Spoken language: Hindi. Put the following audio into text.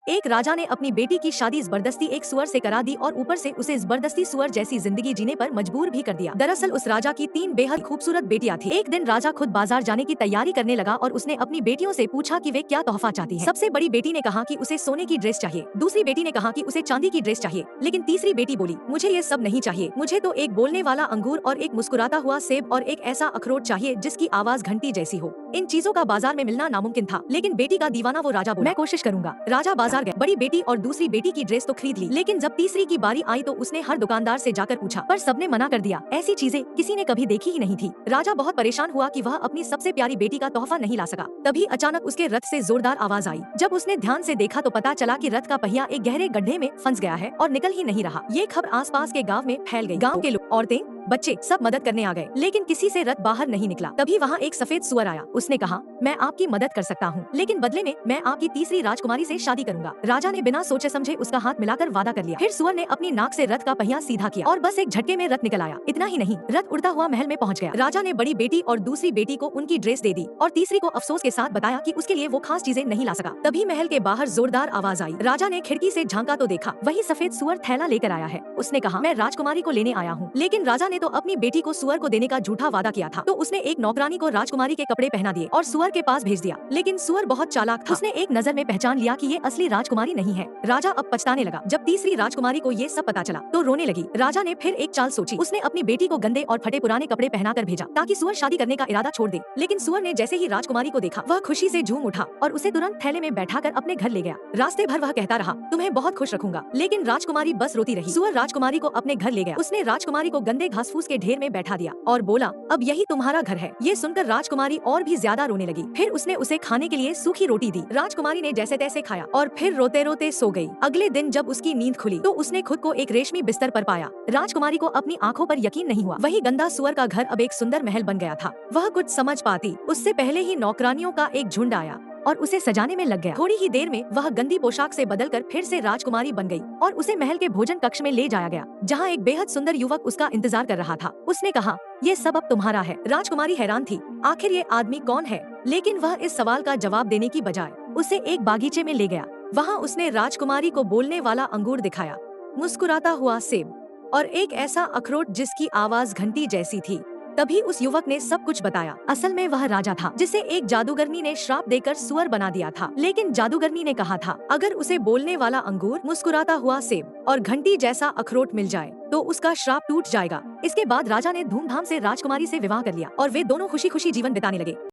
एक राजा ने अपनी बेटी की शादी जबरदस्ती एक सुअर से करा दी और ऊपर से उसे जबरदस्ती सुअर जैसी जिंदगी जीने पर मजबूर भी कर दिया। दरअसल उस राजा की 3 बेहद खूबसूरत बेटियां थी। एक दिन राजा खुद बाजार जाने की तैयारी करने लगा और उसने अपनी बेटियों से पूछा कि वे क्या तोहफा चाहती हैं। सबसे बड़ी बेटी ने कहा कि उसे सोने की ड्रेस चाहिए, दूसरी बेटी ने कहा कि उसे चांदी की ड्रेस चाहिए, लेकिन तीसरी बेटी बोली मुझे ये सब नहीं चाहिए, मुझे तो एक बोलने वाला अंगूर और एक मुस्कुराता हुआ सेब और एक ऐसा अखरोट चाहिए जिसकी आवाज घंटी जैसी हो। इन चीजों का बाजार में मिलना नामुमकिन था, लेकिन बेटी का दीवाना वो राजा बोला मैं कोशिश करूंगा। राजा बाजार गए, बड़ी बेटी और दूसरी बेटी की ड्रेस तो खरीद ली, लेकिन जब तीसरी की बारी आई तो उसने हर दुकानदार से जाकर पूछा, पर सबने मना कर दिया। ऐसी चीजें किसी ने कभी देखी ही नहीं थी। राजा बहुत परेशान हुआ कि वह अपनी सबसे प्यारी बेटी का तोहफा नहीं ला सका। तभी अचानक उसके रथ से जोरदार आवाज आई। जब उसने ध्यान से देखा तो पता चला कि रथ का पहिया एक गहरे गड्ढे में फंस गया है और निकल ही नहीं रहा। ये खबर आसपास के गांव में फैल गई। गांव के लोग, औरतें, बच्चे सब मदद करने आ गए, लेकिन किसी से रथ बाहर नहीं निकला। तभी वहाँ एक सफेद सुअर आया। उसने कहा मैं आपकी मदद कर सकता हूँ, लेकिन बदले में मैं आपकी तीसरी राजकुमारी से शादी करूंगा। राजा ने बिना सोचे समझे उसका हाथ मिलाकर वादा कर लिया। फिर सुअर ने अपनी नाक से रथ का पहिया सीधा किया और बस एक झटके में रथ निकल आया। इतना ही नहीं, रथ उड़ता हुआ महल में पहुँच गया। राजा ने बड़ी बेटी और दूसरी बेटी को उनकी ड्रेस दे दी और तीसरी को अफसोस के साथ बताया कि उसके लिए वो खास चीजें नहीं ला सका। तभी महल के बाहर जोरदार आवाज आई। राजा ने खिड़की से झांका तो देखा वही सफेद सुअर थैला लेकर आया है। उसने कहा मैं राजकुमारी को लेने आया हूँ, लेकिन राजा ने तो अपनी बेटी को सुअर को देने का झूठा वादा किया था, तो उसने एक नौकरानी को राजकुमारी के कपड़े पहना दिए और सुअर के पास भेज दिया। लेकिन सुअर बहुत चालाक था, उसने एक नजर में पहचान लिया कि ये असली राजकुमारी नहीं है। राजा अब पछताने लगा। जब तीसरी राजकुमारी को ये सब पता चला तो रोने लगी। राजा ने फिर एक चाल सोची। उसने अपनी बेटी को गंदे और फटे पुराने कपड़े पहनाकर भेजा ताकि सुअर शादी करने का इरादा छोड़ दे। लेकिन सुअर ने जैसे ही राजकुमारी को देखा वह खुशी से झूम उठा और उसे तुरंत थैले में बैठाकर अपने घर ले गया। रास्ते भर वह कहता रहा तुम्हें बहुत खुश रखूंगा, लेकिन राजकुमारी बस रोती रही। सुअर राजकुमारी को अपने घर ले गया। उसने राजकुमारी को गंदे घास फूस के ढेर में बैठा दिया और बोला अब यही तुम्हारा घर है। ये सुनकर राजकुमारी और भी ज्यादा रोने लगी। फिर उसने उसे खाने के लिए सूखी रोटी दी। राजकुमारी ने जैसे तैसे खाया और फिर रोते रोते सो गई। अगले दिन जब उसकी नींद खुली तो उसने खुद को एक रेशमी बिस्तर पर पाया। राजकुमारी को अपनी आंखों पर यकीन नहीं हुआ। वही गंदा सुअर का घर अब एक सुंदर महल बन गया था। वह कुछ समझ पाती उससे पहले ही नौकरानियों का एक झुंड आया और उसे सजाने में लग गया। थोड़ी ही देर में वह गंदी पोशाक से बदलकर फिर से राजकुमारी बन गई और उसे महल के भोजन कक्ष में ले जाया गया, जहाँ एक बेहद सुंदर युवक उसका इंतजार कर रहा था। उसने कहा ये सब अब तुम्हारा है। राजकुमारी हैरान थी, आखिर ये आदमी कौन है? लेकिन वह इस सवाल का जवाब देने की बजाय उसे एक बागीचे में ले गया। वहाँ उसने राजकुमारी को बोलने वाला अंगूर दिखाया, मुस्कुराता हुआ सेब और एक ऐसा अखरोट जिसकी आवाज घंटी जैसी थी। तभी उस युवक ने सब कुछ बताया। असल में वह राजा था जिसे एक जादूगरनी ने श्राप देकर सुअर बना दिया था, लेकिन जादूगरनी ने कहा था अगर उसे बोलने वाला अंगूर, मुस्कुराता हुआ सेब और घंटी जैसा अखरोट मिल जाए तो उसका श्राप टूट जाएगा। इसके बाद राजा ने धूमधाम से राजकुमारी से विवाह कर लिया और वे दोनों खुशी खुशी जीवन बिताने लगे।